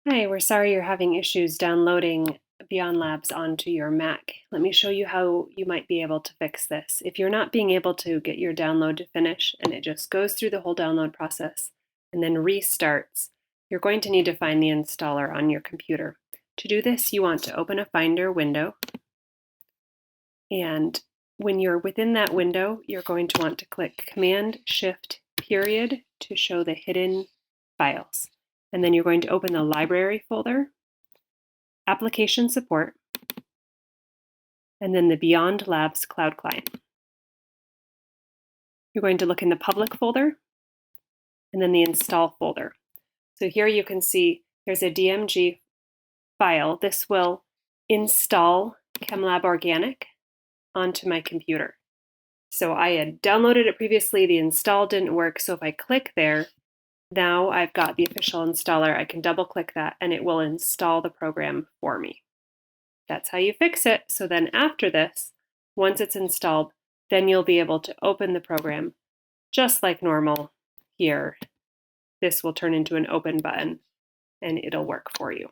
Hi, we're sorry you're having issues downloading Beyond Labs onto your Mac. Let me show you how you might be able to fix this. If you're not being able to get your download to finish and it just goes through the whole download process and then restarts, you're going to need to find the installer on your computer. To do this, you want to open a Finder window, and when you're within that window, you're going to want to click Command-Shift-Period to show the hidden files. And then you're going to open the Library folder, Application Support, and then the Beyond Labs Cloud Client. You're going to look in the Public folder, and then the Install folder. So here you can see there's a DMG file. This will install ChemLab Organic onto my computer. So I had downloaded it previously, the install didn't work, so if I click there, now I've got the official installer. I can double click that and it will install the program for me. That's how you fix it. So then after this, once it's installed, then you'll be able to open the program just like normal here. This will turn into an open button and it'll work for you.